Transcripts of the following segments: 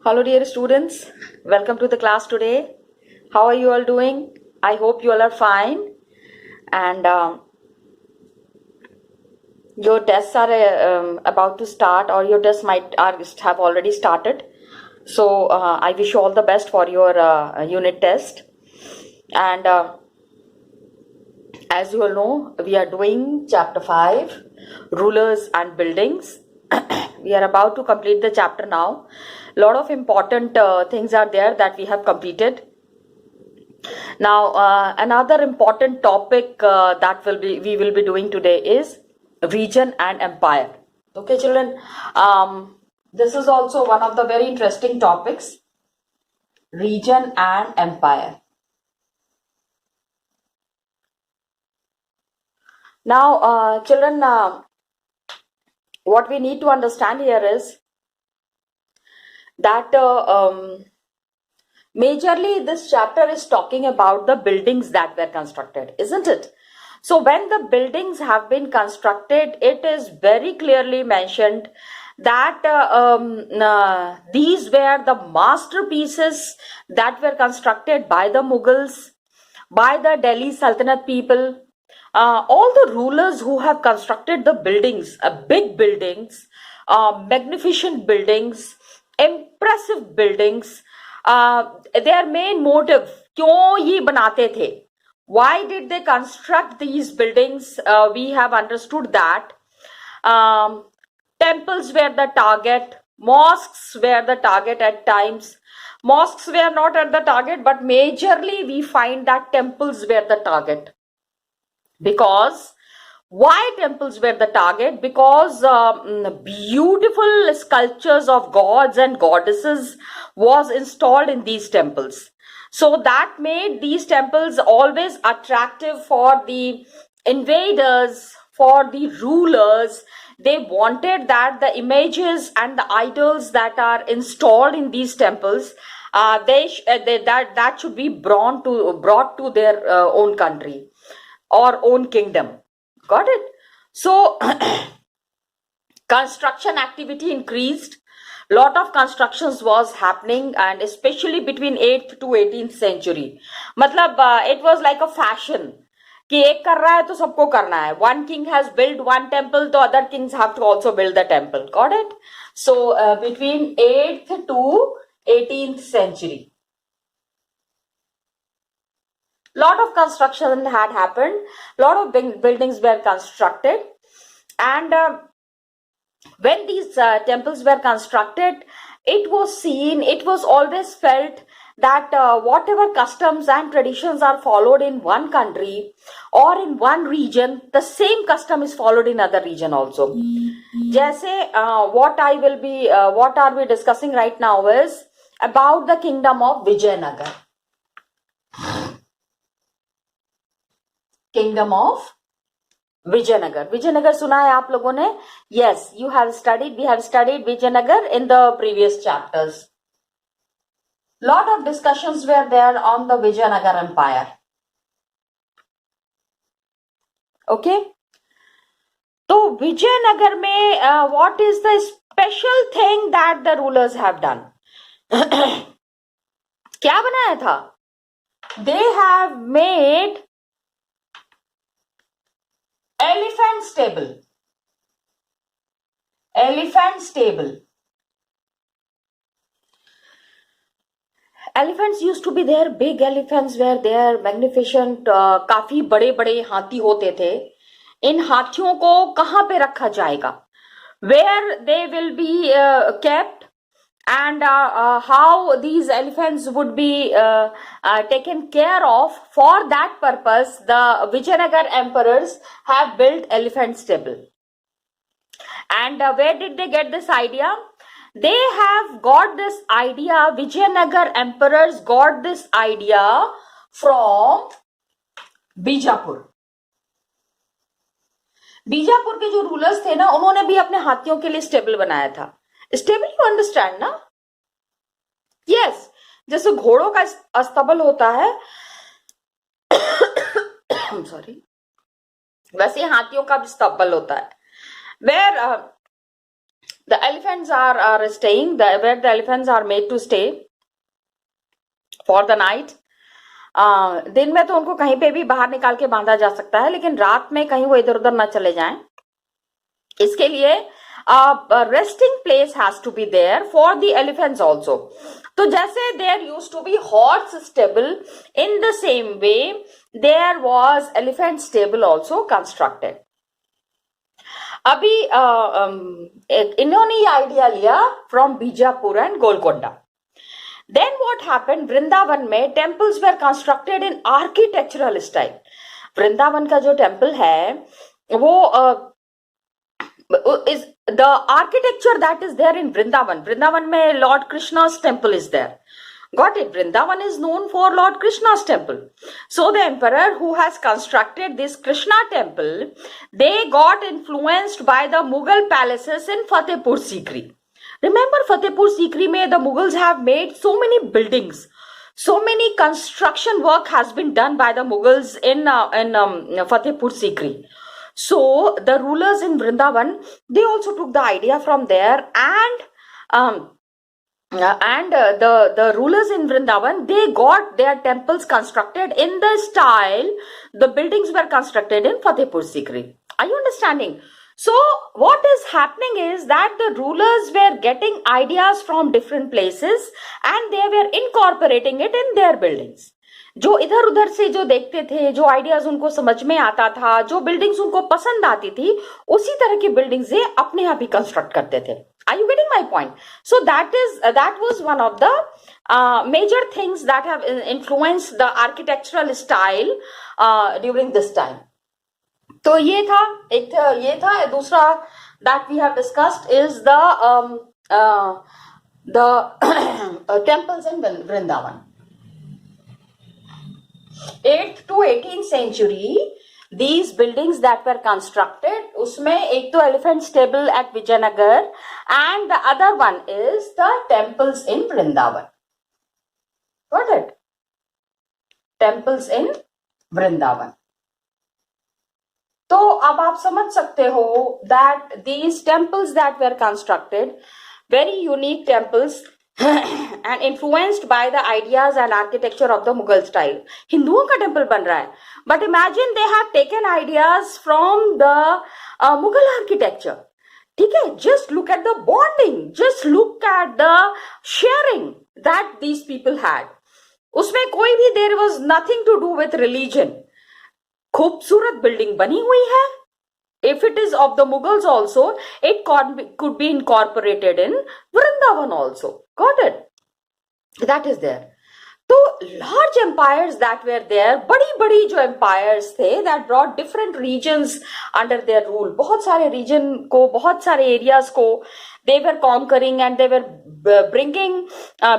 Hello, dear students. Welcome to the class today. How are you all doing? I hope you all are fine. And your tests are about to start, or your tests have already started. So I wish you all the best for your unit test. And as you all know, we are doing chapter 5, rulers and buildings. We are about to complete the chapter now. A lot of important things are there that we have completed. Now, another important topic that we will be doing today is region and empire. Okay, children. This is also one of the very interesting topics, region and empire. Now, children, what we need to understand here is that majorly this chapter is talking about the buildings that were constructed, isn't it? So when the buildings have been constructed, it is very clearly mentioned that these were the masterpieces that were constructed by the Mughals, by the Delhi Sultanate people, all the rulers who have constructed the buildings, big buildings, magnificent buildings, impressive buildings. Their main motive, क्यों ये बनाते थे? Why did they construct these buildings? We have understood that temples were the target, mosques were the target at times. Mosques were not at the target, but majorly we find that temples were the target. Because why temples were the target? Because beautiful sculptures of gods and goddesses was installed in these temples. So that made these temples always attractive for the invaders, for the rulers. They wanted that the images and the idols that are installed in these temples, that should be brought to their own country or own kingdom. Got it? So construction activity increased. Lot of constructions was happening, and especially between 8th to 18th century. मतलब it was like a fashion कि एक कर रहा है तो सबको करना है. One king has built one temple, तो other kings have to also build the temple. Got it? So between 8th to 18th century, lot of construction had happened, lot of buildings were constructed, and when these temples were constructed, it was always felt that whatever customs and traditions are followed in one country or in one region, the same custom is followed in other region also. जैसे what are we discussing right now is about the kingdom of Vijayanagar. Kingdom of Vijayanagar. Vijayanagar सुना है आप लोगों ने? Yes, we have studied Vijayanagar in the previous chapters. Lot of discussions were there on the Vijayanagar Empire. Okay. So Vijayanagar में what is the special thing that the rulers have done? क्या बनाया था? They have made elephant stable. Elephants used to be there. Big elephants were there, magnificent. काफी बड़े बड़े हाथी होते थे. इन हाथियों को कहाँ पे रखा जाएगा? Where they will be kept, and how these elephants would be taken care of. For that purpose, the Vijayanagar emperors have built elephant stable. And where did they get this idea? They have got this idea, Vijayanagar emperors got this idea from Bijapur. Bijapur के जो rulers थे ना, उन्होंने भी अपने हाथियों के लिए स्टेबल बनाया था. स्टेबल यू अंडरस्टैंड ना? यस, जैसे घोड़ों का अस्तबल होता है सॉरी, वैसे हाथियों का भी स्तबल होता है. Where The elephants are staying where the elephants are made to stay for the night. दिन में तो उनको कहीं पे भी बाहर निकाल के बांधा जा सकता है, लेकिन रात में कहीं वो इधर उधर ना चले जाएं, इसके लिए resting place has to be there for the elephants also. तो जैसे there use to be horse stable, in the same way there was elephant stable also constructed. अभी इन्होंने ये आइडिया लिया from Bijapur and Golconda. Then what happened? Vrindavan में temples were constructed in architectural style. Vrindavan का जो temple है वो is the architecture that is there in Vrindavan. Vrindavan में Lord Krishna's temple is there. Got it? Vrindavan is known for Lord Krishna's temple. So the emperor who has constructed this Krishna temple, they got influenced by the Mughal palaces in Fatehpur Sikri. Remember Fatehpur Sikri mein the Mughals have made so many buildings. So many construction work has been done by the Mughals in Fatehpur Sikri. So the rulers in Vrindavan, they also took the idea from there, and the rulers in Vrindavan, they got their temples constructed in the style the buildings were constructed in Fatehpur Sikri. Are you understanding? So what is happening is that the rulers were getting ideas from different places and they were incorporating it in their buildings. जो इधर उधर से जो देखते थे, जो ideas उनको समझ में आता था, जो बिल्डिंग्स उनको पसंद आती थी, उसी तरह की बिल्डिंग्स ये अपने आप ही कंस्ट्रक्ट करते थे. Are you getting my point? So that was one of the major things that have influenced the architectural style during this time. तो ये था दूसरा that we have discussed is the temples in Vrindavan. 8th to 18th century, these buildings that were constructed, उसमें एक तो elephant stable at Vijayanagar and the other one is the temples in Vrindavan. Got it? Temples in Vrindavan. तो अब आप समझ सकते हो that these temples that were constructed, very unique temples and influenced by the ideas and architecture of the Mughal style. हिंदुओं का temple बन रहा है, but imagine they have taken ideas from the Mughal architecture. ठीक है, just look at the bonding, just look at the sharing that these people had. उसमें कोई भी there was nothing to do with religion. खूबसूरत building बनी हुई है. If it is of the Mughals also, it could be incorporated in Vrindavan also. Got it? That is there. तो large empires that were there, बड़ी जो empires थे, that brought different regions under their rule. बहुत सारे region को, बहुत सारे areas को they were conquering and they were bringing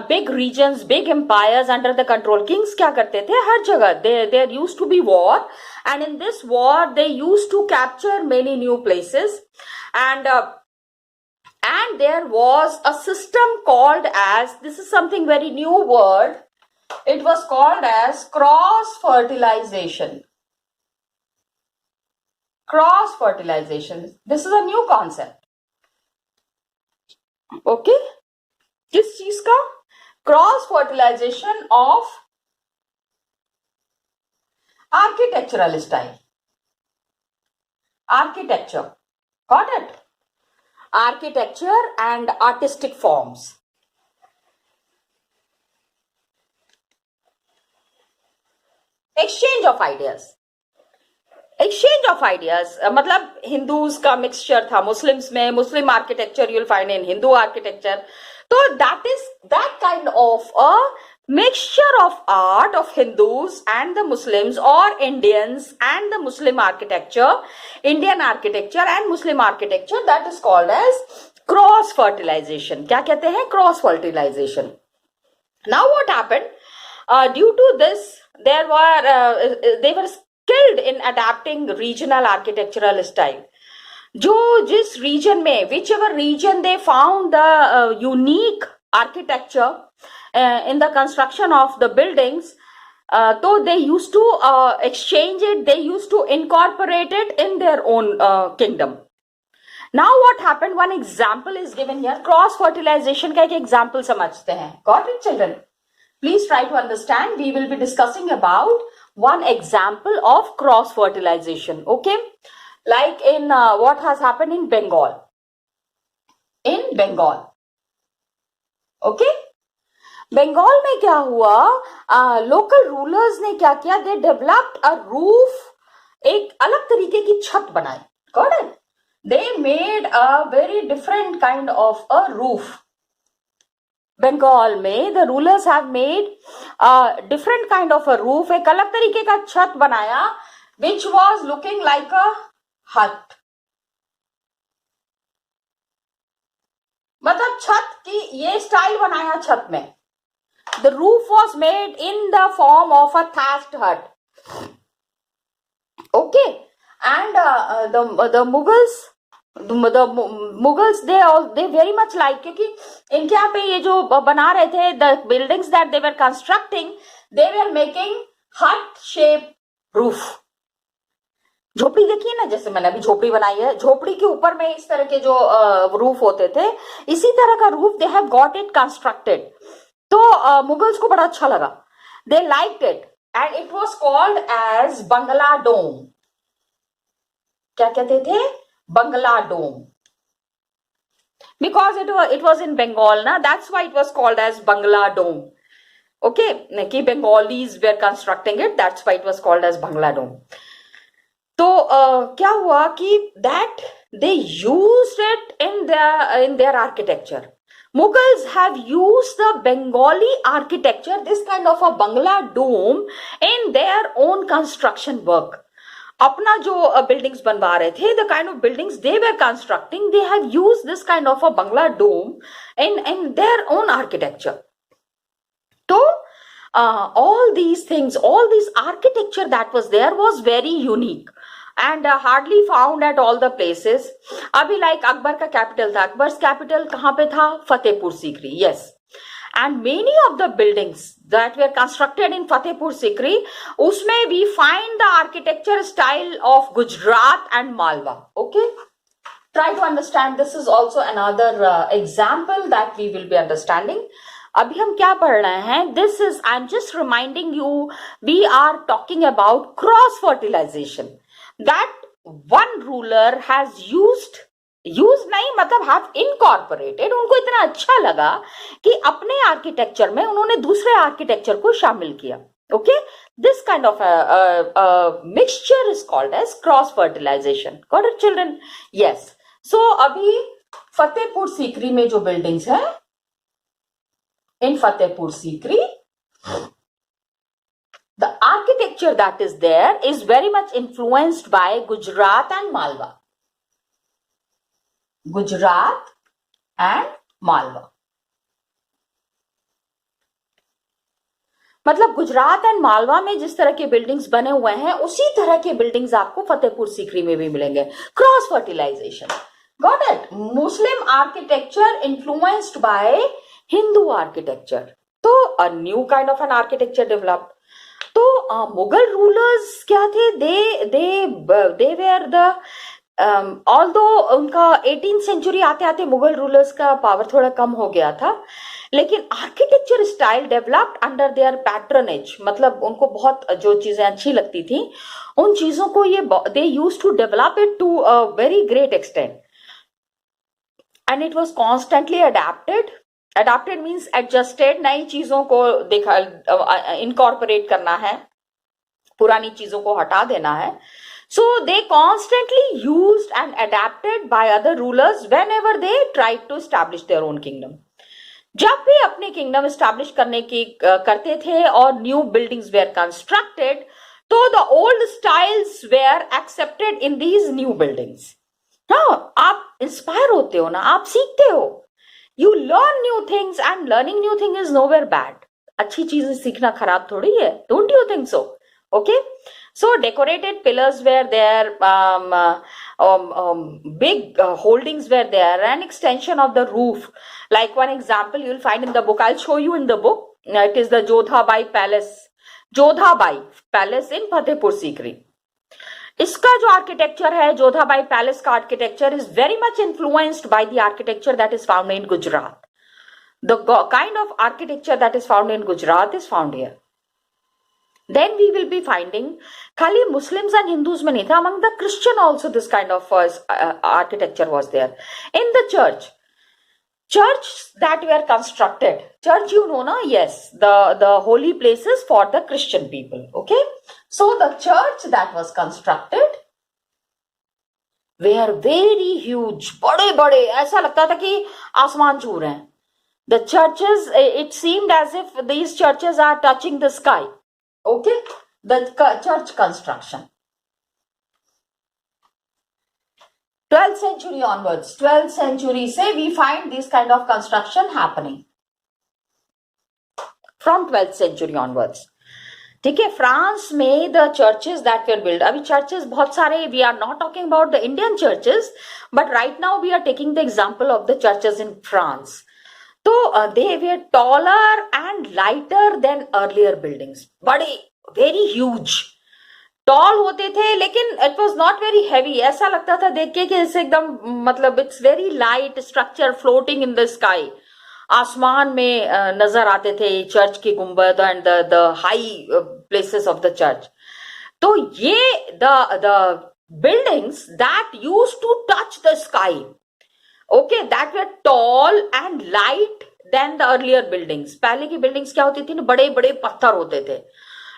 big regions, big empires under the control. Kings क्या करते थे? हर जगह there used to be war, and in this war they used to capture many new places, and there was a system called as, this is something very new word, it was called as cross fertilization. Cross fertilization, this is a new concept. Okay, किस चीज का? Cross fertilisation of architectural style. Architecture, got it? Architecture and artistic forms. Exchange of ideas. Exchange of ideas मतलब हिंदूज का mixture था Muslims में. Muslim architecture you'll find in Hindu architecture. तो that is that kind of a mixture of art of Hindus and the Muslims, or Indians and the Muslim architecture, Indian architecture and Muslim architecture, that is called as cross fertilization. क्या कहते हैं? Cross fertilization. Now what happened? Due to this, they were skilled in adapting regional architectural style. जो जिस region में, whichever region they found the unique architecture in the construction of the buildings, so they used to exchange it, they used to incorporate it in their own kingdom. Now what happened, one example is given here. Cross fertilization का एक example समझते हैं. Got it children? Please try to understand. We will be discussing about one example of cross fertilization. Okay, like in what has happened in Bengal. In Bengal. Okay, Bengal में क्या हुआ, local rulers ने क्या किया, they developed a roof, एक अलग तरीके की छत बनाई. Got it? They made a very different kind of a roof. Bengal में the rulers have made different kind of a roof, एक अलग तरीके का छत बनाया, which was looking like a hut. मतलब छत की ये स्टाइल बनाया छत में. The roof was made in the form of a thatched hut. Okay, and the Mughals they very much like, क्योंकि इनके यहाँ पे ये जो बना रहे थे, the buildings that they were constructing, they were making hut shaped roof. झोपड़ी देखिए ना, जैसे मैंने अभी झोपड़ी बनाई है, झोपड़ी के ऊपर में इस तरह के जो रूफ होते थे, इसी तरह का roof they have got it constructed. तो मुगल्स को बड़ा अच्छा लगा. They liked it and it was called as Bangla dome. क्या कहते थे? Bangla dome. Because it was in Bengal ना, that's why it was called as Bangla dome. Okay, कि Bengalis were constructing it, that's why it was called as Bangla dome. तो क्या हुआ कि that they used it in their architecture. Mughals have used the Bengali architecture, this kind of a Bangla dome, in their own construction work. अपना जो buildings बनवा रहे थे, the kind of buildings they were constructing, they have used this kind of a Bangla dome in their own architecture. So all these things, all this architecture that was there was very unique and hardly found at all the places. अभी like Akbar का capital था, Akbar's capital कहाँ पे था? Fatehpur Sikri. Yes, and many of the buildings that were constructed in Fatehpur Sikri, उसमें we find the architecture style of Gujarat and Malwa. Okay, try to understand. This is also another example that we will be understanding. अभी हम क्या पढ़ रहे हैं? This is, I'm just reminding you, we are talking about cross fertilization. That one ruler has used नहीं, मतलब have incorporated, उनको इतना अच्छा लगा कि अपने आर्किटेक्चर में उन्होंने दूसरे आर्किटेक्चर को शामिल किया. Okay, this kind of mixture is called as cross fertilisation. Got it children? Yes. So अभी फतेहपुर सीकरी में जो बिल्डिंग्स है, इन Fatehpur Sikri, the architecture that is there is very much influenced by Gujarat and Malwa. Gujarat and Malwa. मतलब Gujarat and Malwa में जिस तरह के buildings बने हुए हैं, उसी तरह के बिल्डिंग्स आपको फतेहपुर सीकरी में भी मिलेंगे. Cross fertilisation. Got it? Muslim architecture influenced by Hindu architecture. तो a new kind of an architecture developed. तो मुगल रूलर्स क्या थे? दे वेर द, ऑल्दो उनका 18th सेंचुरी आते आते मुगल रूलर्स का पावर थोड़ा कम हो गया था, लेकिन architecture style developed under their patronage. मतलब उनको बहुत जो चीजें अच्छी लगती थी, उन चीजों को ये they used to develop it to a very great extent, and it was constantly adapted. Adopted means adjusted, नई चीजों को देखा, इनकॉर्पोरेट करना है, पुरानी चीजों को हटा देना है. So they constantly used and adapted by other rulers whenever they tried to establish their own kingdom. जब भी अपने किंगडम एस्टैब्लिश करने की करते थे और न्यू बिल्डिंग्स वेयर कंस्ट्रक्टेड, तो the old styles were accepted in these new buildings. हाँ, आप इंस्पायर होते हो ना, आप सीखते हो. You learn new things, and learning new thing is nowhere bad. अच्छी चीजें सीखना खराब थोड़ी है. Don't you think so? Okay. So decorated pillars were there, big holdings were there, an extension of the roof. Like one example you will find in the book. I'll show you in the book. It is the Jodha Bai Palace. Jodha Bai Palace in Fatehpur Sikri. इसका जो architecture है, Jodha Bai palace का architecture is very much influenced by the architecture that is found in Gujarat. The kind of architecture that is found in Gujarat is found here. Then we will be finding खाली Muslims and Hindus में नहीं था, among the Christian also this kind of architecture was there. In the church that were constructed, church you know na, yes, the holy places for the Christian people. Okay, so the church that was constructed were very huge, बड़े बड़े, ऐसा लगता था कि आसमान छू रहे हैं. The churches, it seemed as if these churches are touching the sky. Okay, the church construction. 12th century onwards, 12th century say we find this kind of construction happening. From 12th century onwards. ठीक है, France में the churches that were built, अभी churches बहुत सारे, we are not talking about the Indian churches, but right now we are taking the example of the churches in France. तो they were taller and lighter than earlier buildings. बड़े, very huge, tall होते थे, लेकिन it was not very heavy. ऐसा लगता था देख के कि इसे एकदम, मतलब it's very light structure floating in the sky. आसमान में नजर आते थे चर्च की गुंबद and the high places of the church. तो ये the buildings that used to touch the sky, okay, that were tall and light than the earlier buildings. पहले की buildings क्या होती थी ना, बड़े बड़े पत्थर होते थे.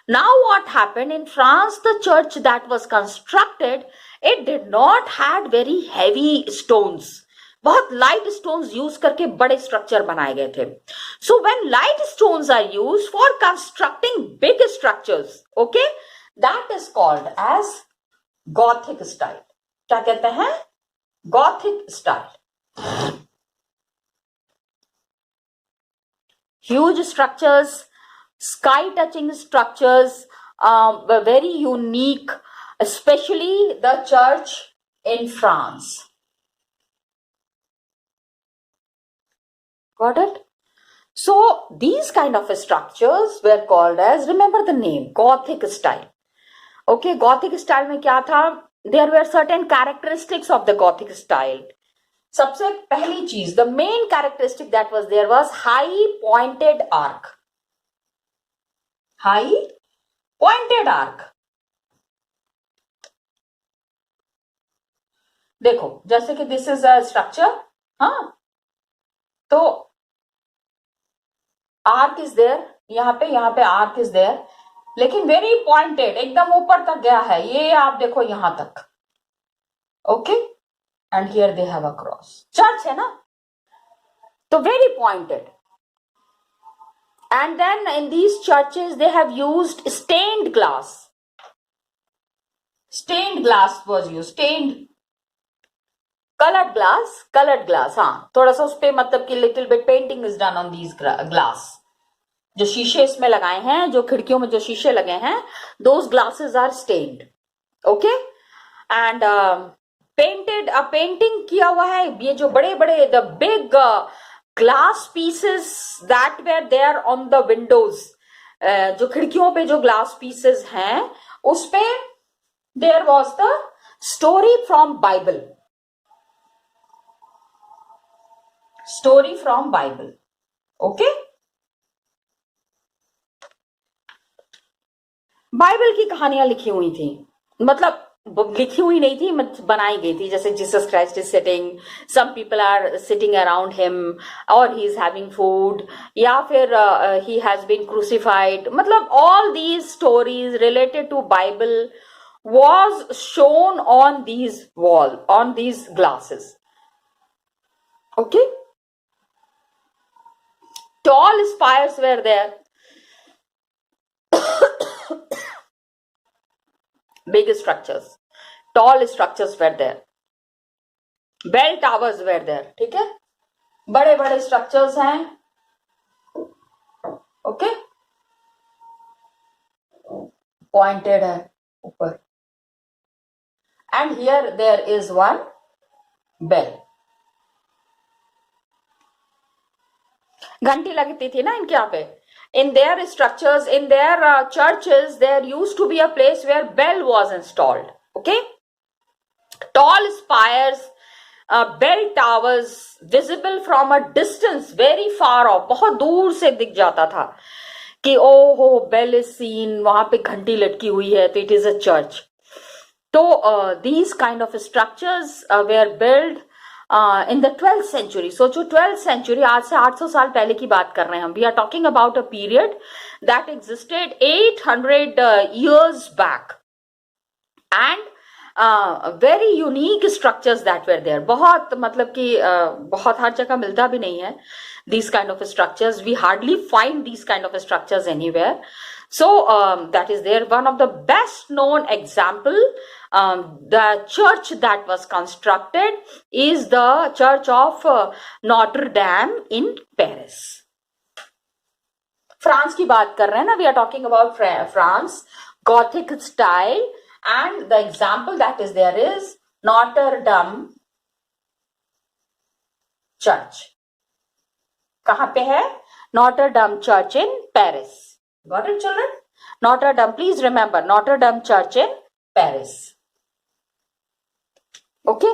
Now what happened in France, the church that was constructed, it did not had very heavy stones. बहुत light stones use करके बड़े structure बनाए गए थे. So when light stones are used for constructing big structures, okay, that is called as Gothic style. क्या कहते हैं? Gothic style. Huge structures, sky touching structures, were very unique, especially the church in France. Got it? So these kind of structures were called as, remember the name, Gothic style. Okay, Gothic style में क्या था? There were certain characteristics of the Gothic style. सबसे पहली चीज, the main characteristic that was there was high pointed arc. High pointed arc. देखो, जैसे कि this is a structure, हाँ, तो arc is there, यहाँ पे arc is there, लेकिन very pointed, एकदम ऊपर तक गया है. ये आप देखो यहाँ तक. Okay, and here they have a cross. Church है ना, तो very pointed. And then in these churches they have used stained glass. Stained glass was used. Stained, colored glass. हाँ, थोड़ा सा उस पे मतलब कि little bit painting is done on these glass. जो शीशे इसमें लगाए हैं, जो खिड़कियों में जो शीशे लगे हैं, those glasses are stained. Okay, and painted, painting किया हुआ है. ये जो बड़े बड़े the big glass pieces that were there on the windows, जो खिड़कियों पे जो glass pieces हैं, उस पे there was the story from Bible. Story from Bible. Okay, Bible की कहानियां लिखी हुई थी, मतलब लिखी हुई नहीं थी, बनाई गई थी. जैसे Jesus Christ is sitting, some people are sitting around him, और ही इज हैविंग फूड, या फिर ही हैज बीन क्रूसिफाइड. मतलब all these stories related to Bible was shown on these wall, on these glasses. Okay, tall spires were there. Big structures, tall structures were there. Bell towers were there. ठीक है, बड़े बड़े structures हैं. Okay, pointed है ऊपर. And here there is one bell. घंटी लगती थी ना इनके यहाँ पे. In their structures, in their churches, there used to be a place where bell was installed. Okay, tall spires, bell towers visible from a distance, very far off, बहुत दूर से दिख जाता था कि ओ हो बेल इज सीन, वहां पे घंटी लटकी हुई है, तो इट इज अ चर्च. तो these kind of structures were built in the 12th century. सोचो 12th century, आज से 800 साल पहले की बात कर रहे हैं हम. We are talking about a period that existed 800 years back. And very unique structures that were there. बहुत मतलब कि बहुत हर जगह मिलता भी नहीं है these kind of structures. We hardly find these kind of structures anywhere. So that is there. One of the best known example, the church that was constructed is the church of Notre Dame in Paris. France की बात कर रहे हैं ना, we are talking about France, Gothic style, and the example that is there is Notre Dame Church. कहाँ पे है? Notre Dame Church in Paris. Got it, children? Notre Dame, please remember, Notre Dame Church in Paris. Okay,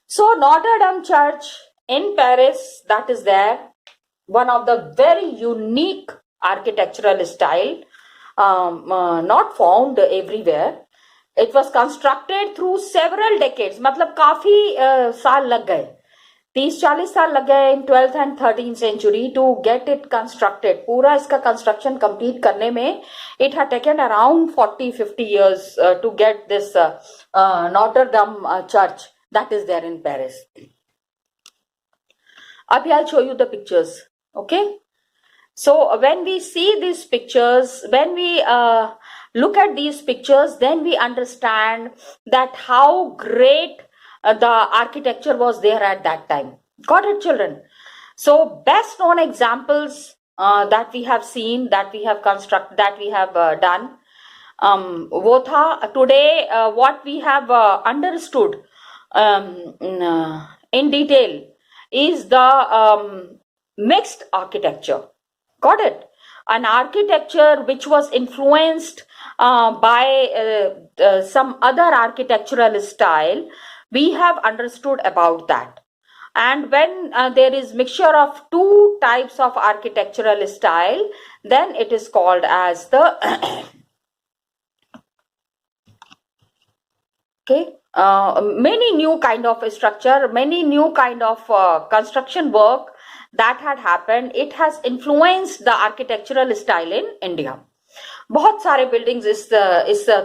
so Notre Dame Church in Paris, that is there, one of the very unique architectural style, not found everywhere. It was constructed through several decades. मतलब काफी साल लग गए, 30-40 साल लग गए in 12th and 13th century to get it constructed. पूरा इसका construction complete करने में it had taken around 40-50 years to get this Notre Dame church that is there in Paris. Abhi I'll show you the pictures. Okay, so when we see these pictures, when we look at these pictures, then we understand that how great the architecture was there at that time. Got it, children? So best known examples that we have seen, that we have constructed, that we have done, वो था today what we have understood in detail is the mixed architecture. Got it? An architecture which was influenced by some other architectural style. We have understood about that. And when there is mixture of two types of architectural style, then it is called as the okay, many new kind of structure, many new kind of construction work that had happened. It has influenced the architectural style in India. बहुत सारे buildings इस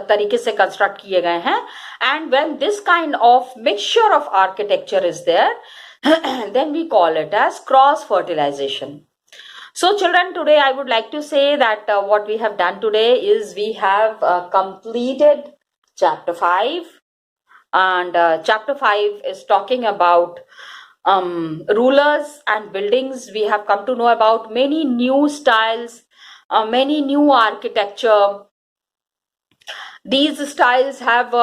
तरीके से construct किए गए हैं. And when this kind of mixture of architecture is there, then we call it as cross fertilization. So children, today I would like to say that what we have done today is we have completed chapter 5, and chapter 5 is talking about rulers and buildings. We have come to know about many new styles, many new architecture. These styles have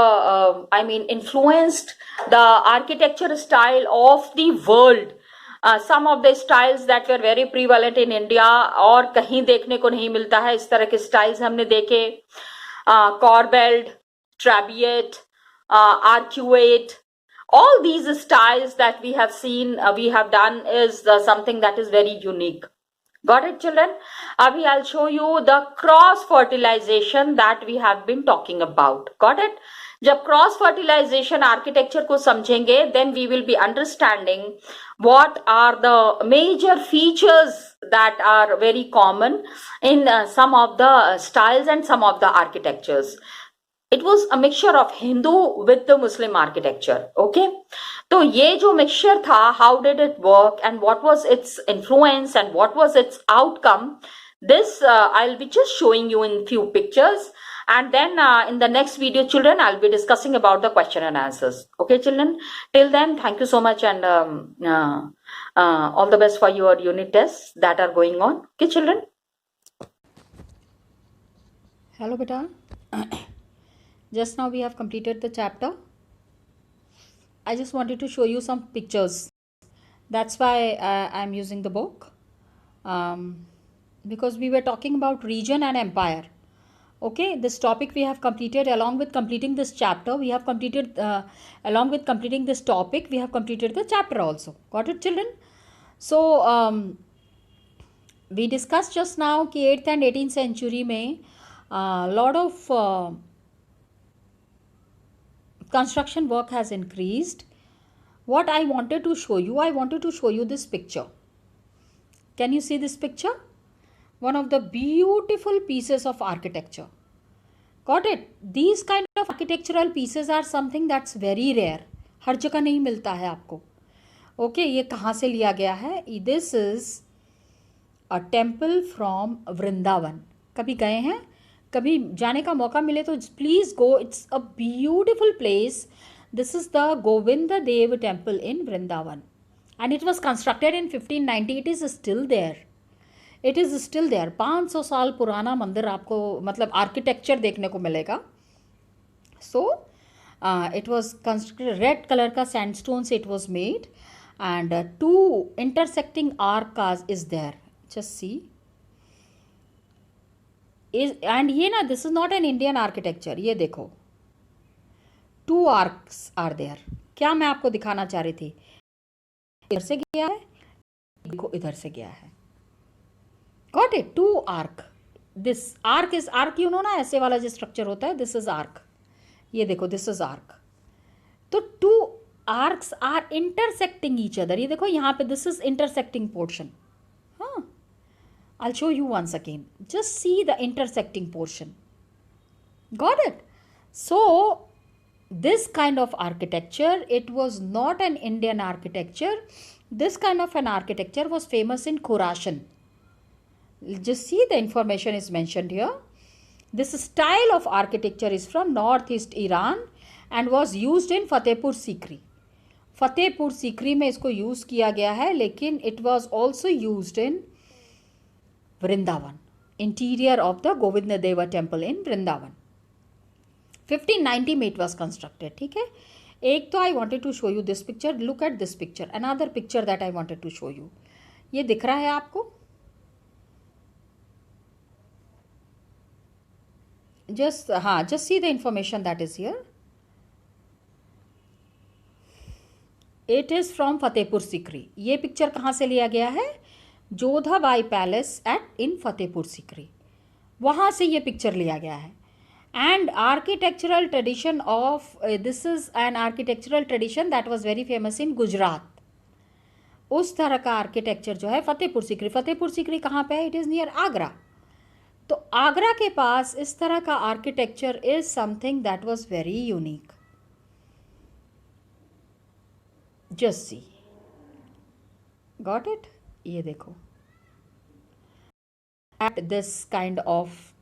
influenced the architecture style of the world. Some of the styles that were very prevalent in India और कहीं देखने को नहीं मिलता है इस तरह के styles हमने देखे. Corbelled, Trabeate, Arcuate, all these styles that we have seen, we have done is something that is very unique. Got it, children? Abhi I'll show you the cross fertilization that we have been talking about. Got it? जब cross fertilisation architecture को समझेंगे, then we will be understanding what are the major features that are very common in some of the styles and some of the architectures. It was a mixture of Hindu with the Muslim architecture. Okay, तो ये जो mixture था, how did it work and what was its influence and what was its outcome? This I'll be just showing you in few pictures, and then in the next video, children, I'll be discussing about the question and answers. Okay, children, till then, thank you so much, and all the best for your unit tests that are going on. Okay, children. Hello, beta. Just now we have completed the chapter. I just wanted to show you some pictures. That's why I'm using the book. Because we were talking about region and empire. Okay, this topic we have completed. Along with completing this chapter, we have completed along with completing this topic, we have completed the chapter also. Got it, children? So we discussed just now कि 8th and 18th century में lot of construction work has increased. What I wanted to show you this picture. Can you see this picture? One of the beautiful pieces of architecture. Got it? These kind of architectural pieces are something that's very rare. हर जगह नहीं मिलता है आपको. Okay, ये कहाँ से लिया गया है? This is a temple from Vrindavan. कभी गए हैं? कभी जाने का मौका मिले तो please go. It's a beautiful place. This is the Govinda Dev temple in Vrindavan. And it was constructed in 1590. It is still there. It is still there. 500 साल पुराना मंदिर आपको मतलब आर्किटेक्चर देखने को मिलेगा. So it was constructed red colour का sandstone से it was made and 2 intersecting arches is there. Just see and ये ना this is not an Indian architecture. ये देखो 2 आर्क्स आर देयर. क्या मैं आपको दिखाना चाह रही थी? इधर से गया है, देखो इधर से गया है. Got it? 2 arc. This arc is arc, you know ना, ऐसे वाला जो स्ट्रक्चर होता है, this is arc. ये देखो, this is arc. तो 2 arcs are intersecting each other. ये देखो यहाँ पे this is intersecting portion. हाँ, I'll show you once again. Just see the intersecting portion. Got it? So this kind of architecture, it was not an Indian architecture. This kind of an architecture was famous in Khurasan. Just see the information is mentioned here. This style of architecture is from northeast Iran and was used in Fatehpur Sikri. Fatehpur Sikri में इसको use किया गया है, लेकिन it was also used in Vrindavan, interior of the Govinda Deva temple in Vrindavan. 1590 में it was constructed. ठीक है. एक तो I wanted to show you this picture. Look at this picture. Another picture that I wanted to show you. ये दिख रहा है आपको? just see the information that is here. It is from Fatehpur Sikri. ये picture कहाँ से लिया गया है? जोधाबाई पैलेस इन फतेहपुर सीकरी, वहाँ से ये पिक्चर लिया गया है. And architectural tradition of this is N architectural tradition that was very famous in Gujarat. उस तरह का आर्किटेक्चर जो है फतेहपुर सीकरी. फतेहपुर सीकरी कहाँ पे है? It is near Agra. तो आगरा के पास इस तरह का architecture is something that was very unique. Just see. Got it? ये देखो at this kind of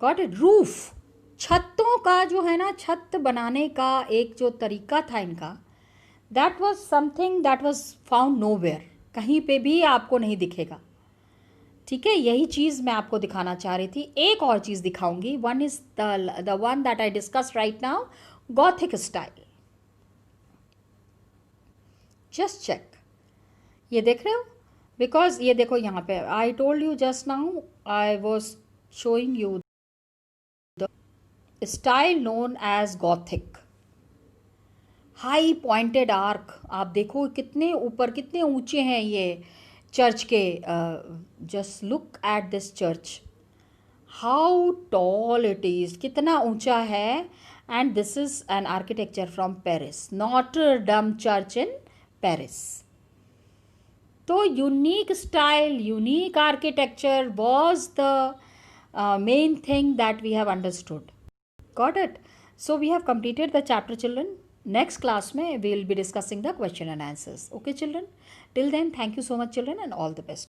got it. Roof, छतों का जो है ना, छत बनाने का एक जो तरीका था इनका, that was something that was found nowhere. कहीं पे भी आपको नहीं दिखेगा. ठीक है, यही चीज़ मैं आपको दिखाना चाह रही थी. एक और चीज़ दिखाऊंगी. One is the one that I discuss right now, Gothic style. Just check. ये देख रहे हो? बिकॉज ये देखो यहाँ पे I told you just now, I was showing you the style known as Gothic. High pointed arch. आप देखो कितने ऊपर, कितने ऊंचे हैं ये चर्च के. Just look at this church, how tall it is, कितना ऊंचा है. And this is an architecture from Paris, Notre Dame church in Paris. तो unique style, unique architecture was the main thing that we have understood. Got it? So we have completed the chapter, children. Next class में we will be discussing the question and answers. Okay children, till then thank you so much children and all the best.